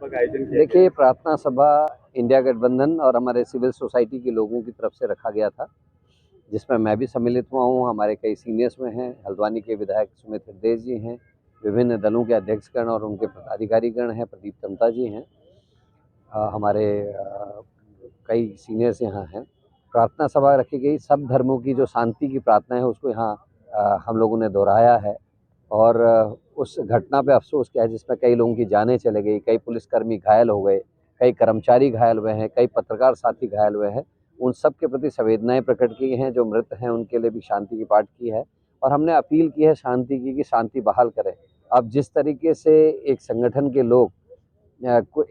सभा का आयोजन किया गया? देखिए, प्रार्थना सभा इंडिया गठबंधन और हमारे सिविल सोसाइटी के लोगों की तरफ से रखा गया था, जिसमें मैं भी सम्मिलित हुआ हूँ। हमारे कई सीनियर्स में हैं, हल्द्वानी के विधायक सुमित हृदय जी हैं, विभिन्न दलों के अध्यक्षगण और उनके पदाधिकारीगण हैं, प्रदीप टमटा जी हैं, हमारे कई सीनियर्स यहाँ हैं। प्रार्थना सभा रखी गई, सब धर्मों की जो शांति की प्रार्थना है उसको यहाँ हम लोगों ने दोहराया है। और उस घटना पे अफसोस किया है जिसमें कई लोगों की जानें चले गई, कई पुलिसकर्मी घायल हो गए, कई कर्मचारी घायल हुए हैं, कई पत्रकार साथी घायल हुए हैं। उन सब के प्रति संवेदनाएं प्रकट की हैं। जो मृत हैं उनके लिए भी शांति की पाठ की है और हमने अपील की है शांति की, कि शांति बहाल करें। अब जिस तरीके से एक संगठन के लोग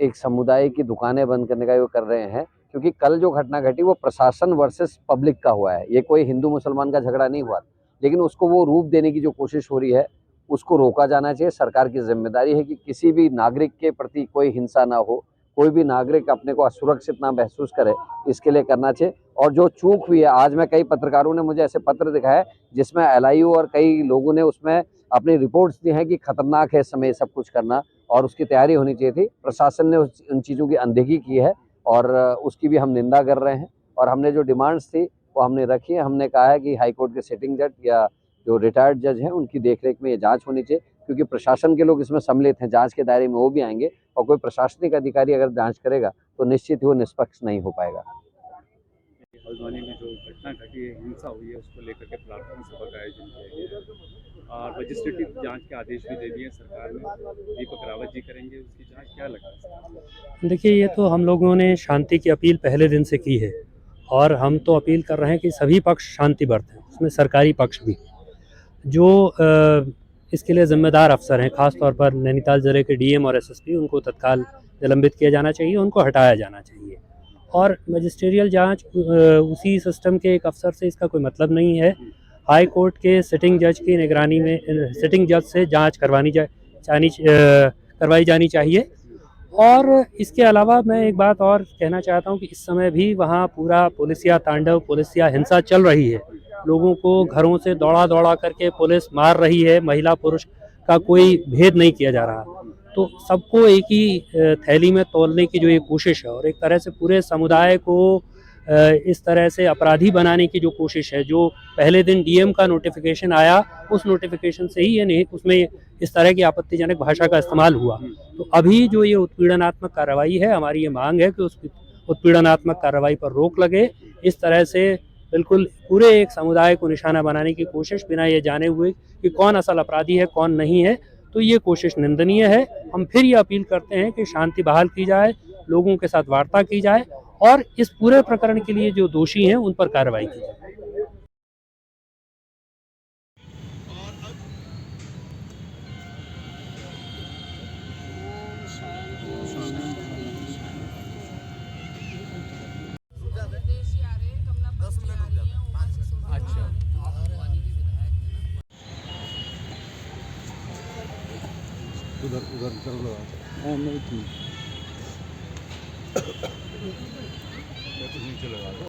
एक समुदाय की दुकानें बंद करने का वो कर रहे हैं, क्योंकि कल जो घटना घटी वो प्रशासन वर्सेस पब्लिक का हुआ है, ये कोई हिंदू मुसलमान का झगड़ा नहीं हुआ, लेकिन उसको वो रूप देने की जो कोशिश हो रही है उसको रोका जाना चाहिए। सरकार की जिम्मेदारी है कि किसी भी नागरिक के प्रति कोई हिंसा ना हो, कोई भी नागरिक अपने को असुरक्षित ना महसूस करे, इसके लिए करना चाहिए। और जो चूक हुई है, आज मैं कई पत्रकारों ने मुझे ऐसे पत्र दिखाए जिसमें LIU और कई लोगों ने उसमें अपनी रिपोर्ट्स दी हैं कि खतरनाक है इस समय सब कुछ करना और उसकी तैयारी होनी चाहिए थी। प्रशासन ने उन चीज़ों की अनदेखी की है और उसकी भी हम निंदा कर रहे हैं। और हमने जो डिमांड्स थी वो हमने रखी है। हमने कहा है कि हाई कोर्ट के सिटिंग जज या जो रिटायर्ड जज हैं उनकी देखरेख में ये जांच होनी चाहिए, क्योंकि प्रशासन के लोग इसमें सम्मिलित हैं, जांच के दायरे में वो भी आएंगे और कोई प्रशासनिक अधिकारी अगर जांच करेगा तो निश्चित ही वो निष्पक्ष नहीं हो पाएगा। हल्द्वानी में जो घटना घटी है, हिंसा हुई है, उसको लेकर के प्रार्थना सभा का आयोजन किया गया है और मजिस्ट्रेटिव जांच के आदेश भी दे दिए सरकार ने। दीपक रावत जी करेंगे उसकी जांच, क्या लगता है? देखिए, ये तो हम लोगों ने शांति की अपील पहले दिन से की है और हम तो अपील कर रहे हैं कि सभी पक्ष शांति बरतें, उसमें सरकारी पक्ष भी। जो इसके लिए जिम्मेदार अफसर हैं, ख़ास तौर पर नैनीताल ज़िले के DM और SSP, उनको तत्काल निलंबित किया जाना चाहिए, उनको हटाया जाना चाहिए। और मजिस्ट्रियल जांच उसी सिस्टम के एक अफसर से इसका कोई मतलब नहीं है। हाई कोर्ट के सिटिंग जज की निगरानी में सिटिंग जज से जांच करवाई जानी चाहिए। और इसके अलावा मैं एक बात और कहना चाहता हूँ कि इस समय भी वहाँ पूरा पुलिसिया तांडव, पुलिसिया हिंसा चल रही है। लोगों को घरों से दौड़ा करके पुलिस मार रही है, महिला पुरुष का कोई भेद नहीं किया जा रहा। तो सबको एक ही थैली में तौलने की जो ये कोशिश है और एक तरह से पूरे समुदाय को इस तरह से अपराधी बनाने की जो कोशिश है, जो पहले दिन DM का नोटिफिकेशन आया, उस नोटिफिकेशन से ही ये नहीं, उसमें इस तरह की आपत्तिजनक भाषा का इस्तेमाल हुआ। तो अभी जो ये उत्पीड़नात्मक कार्रवाई है, हमारी ये मांग है कि उस उत्पीड़नात्मक कार्रवाई पर रोक लगे। इस तरह से बिल्कुल पूरे एक समुदाय को निशाना बनाने की कोशिश, बिना ये जाने हुए कि कौन असल अपराधी है कौन नहीं है, तो ये कोशिश निंदनीय है। हम फिर ये अपील करते हैं कि शांति बहाल की जाए, लोगों के साथ वार्ता की जाए और इस पूरे प्रकरण के लिए जो दोषी हैं उन पर कार्रवाई की जाए। उधर उधर कर लो नहीं ठीक। मैं तो नीचे लगा